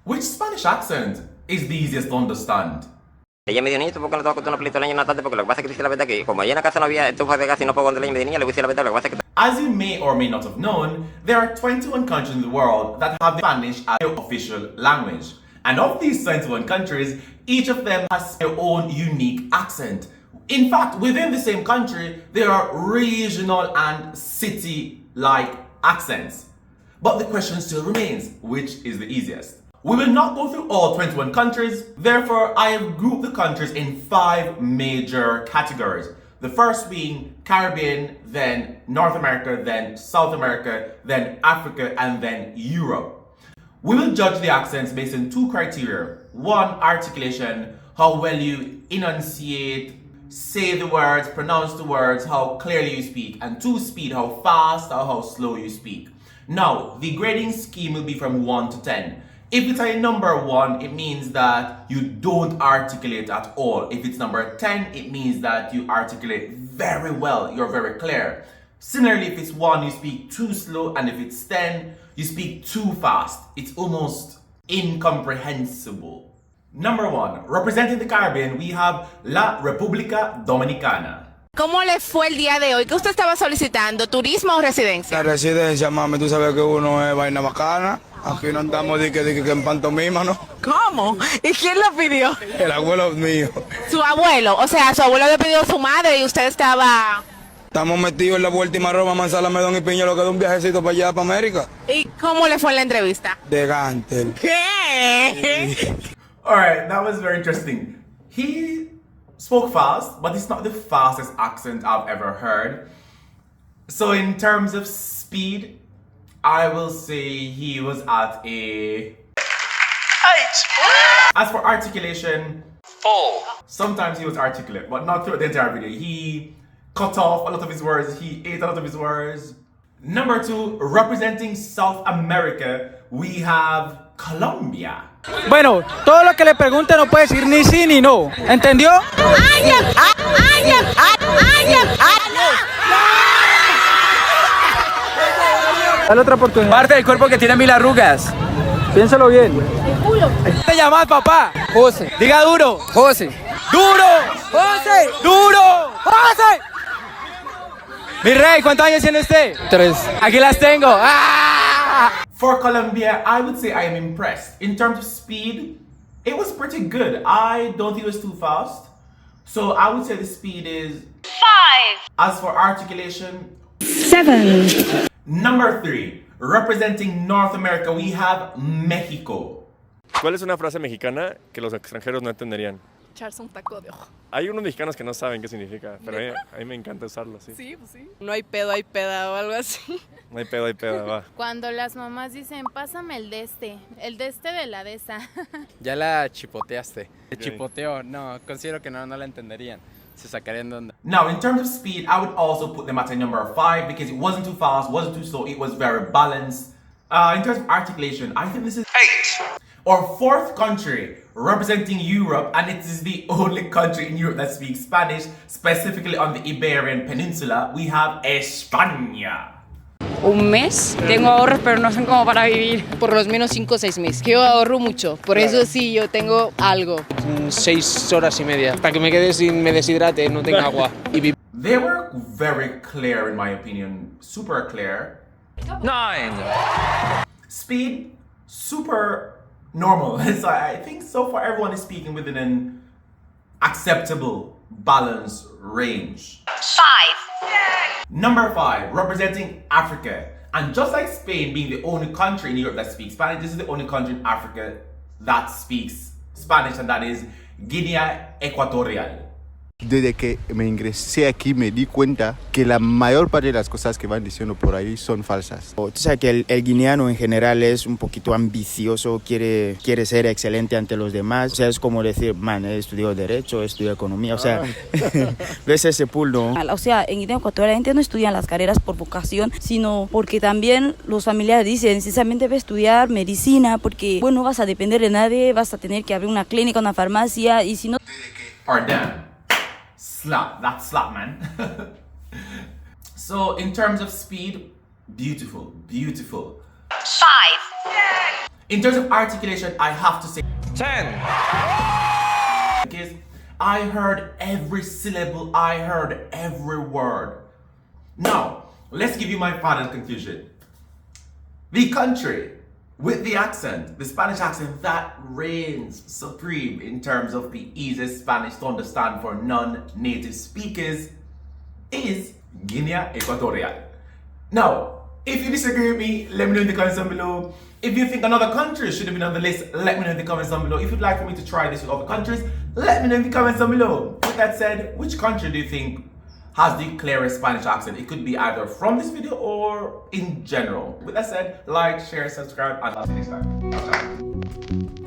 Which Spanish accent is the easiest to understand? Ella me dijo, niño, ¿por qué no te vas a contar una película de una tarde? Porque lo que pasa es que dice la verdad que como allá en la casa no había estufa de gas y no puedo contarle, me dijo, niña, le voy a decir la verdad, lo que pasa es que... As you may or may not have known, there are 21 countries in the world that have Spanish as their official language. And of these 21 countries, each of them has their own unique accent. In fact, within the same country, there are regional and city-like accents. But the question still remains, which is the easiest? We will not go through all 21 countries, therefore I have grouped the countries in 5 major categories. The first being Caribbean, then North America, then South America, then Africa, and then Europe. We will judge the accents based on 2 criteria. 1, articulation, how well you enunciate, say the words, pronounce the words, how clearly you speak, and 2, speed, how fast or how slow you speak. Now, the grading scheme will be from 1 to 10. If it's a number 1, it means that you don't articulate at all. If it's number 10, it means that you articulate very well, you're very clear. Similarly, if it's 1, you speak too slow, and if it's 10, you speak too fast. It's almost incomprehensible. Number 1, representing the Caribbean, we have La República Dominicana. ¿Cómo le fue el día de hoy? ¿Qué usted estaba solicitando? ¿Turismo o residencia? La residencia, mami, tú sabes que uno es vaina bacana. Aquí no andamos de que en pantomima, ¿no? ¿Cómo? ¿Y quién lo pidió? El abuelo mío. Su abuelo. O sea, su abuelo había pedido a su madre y usted estaba... Estamos metidos en la última Roma, Manzana, Medón y Piña, lo que da un viajecito para allá, para América. ¿Y cómo le fue en la entrevista? De Gantel. ¿Qué? Alright, that was very interesting. He spoke fast, but it's not the fastest accent I've ever heard. So in terms of speed, I will say he was at a 8. As for articulation, 4. Sometimes he was articulate, but not throughout the entire video. He cut off a lot of his words, he ate a lot of his words. Number 2, representing South America, we have Colombia. Bueno, todo lo que le pregunte no puede decir ni sí ni no. ¿Entendió? Dale otra oportunidad. Parte del cuerpo que tiene 1000 arrugas. Piénsalo bien. ¿Te llamas, papá? José. Diga duro. José. ¡Duro! ¡José! ¡Duro! ¡José! Mi rey, ¿cuántos años tiene usted? 3. Aquí las tengo. ¡Ah! For Colombia, I would say I am impressed. In terms of speed, it was pretty good. I don't think it was too fast. So I would say the speed is 5. As for articulation, 7. Number 3, representing North America, we have Mexico. ¿Cuál es una frase mexicana que los extranjeros no entenderían? Echarse un taco de ojo. Hay unos mexicanos que no saben qué significa, pero a mí me encanta usarlo, sí. Sí, pues sí. No hay pedo, hay peda o algo así. No hay pedo, va. Cuando las mamás dicen, pásame el de la de esa. Ya la chipoteaste. Ok. Chipoteo, no, considero que no la entenderían. Se sacarían de onda. Now, in terms of speed, I would also put them at a number 5 because it wasn't too fast, wasn't too slow, it was very balanced. In terms of articulation, I think this is 8. Our 4th country representing Europe, and it is the only country in Europe that speaks Spanish, specifically on the Iberian Peninsula, we have España. Un mes. Tengo ahorros, pero no son como para vivir. Por lo menos 5 o 6 meses. Yo ahorro mucho. Por eso sí, yo tengo algo. 6 horas y media. Para que me quede sin me deshidrate, no tenga agua. They were very clear, in my opinion, super clear. 9. Speed, super normal. So I think so far everyone is speaking within an acceptable, balanced range. 5. Number 5, representing Africa. And just like Spain being the only country in Europe that speaks Spanish, this is the only country in Africa that speaks Spanish, and that is Guinea Equatorial. Desde que me ingresé aquí me di cuenta que la mayor parte de las cosas que van diciendo por ahí son falsas. O sea que el guineano en general es un poquito ambicioso, quiere ser excelente ante los demás. O sea, es como decir, man, he estudiado Derecho, he estudiado Economía, o sea, ves ese pool, ¿no? O sea, en Guinea Ecuatorial la gente no estudia las carreras por vocación, sino porque también los familiares dicen, sinceramente ve a estudiar medicina, porque, bueno, vas a depender de nadie, vas a tener que abrir una clínica, una farmacia, y si no... Or damn. Slap, that's slap, man. So in terms of speed, beautiful. 5. In terms of articulation, I have to say 10. Because I heard every syllable, I heard every word. Now, let's give you my final conclusion. The country with the accent, the Spanish accent that reigns supreme in terms of the easiest Spanish to understand for non-native speakers is Guinea Equatorial. Now, if you disagree with me, let me know in the comments down below. If you think another country should have been on the list, let me know in the comments down below. If you'd like for me to try this with other countries, let me know in the comments down below. With that said, which country do you think has the clearest Spanish accent? It could be either from this video or in general. With that said, like, share, subscribe, and I'll see you next time.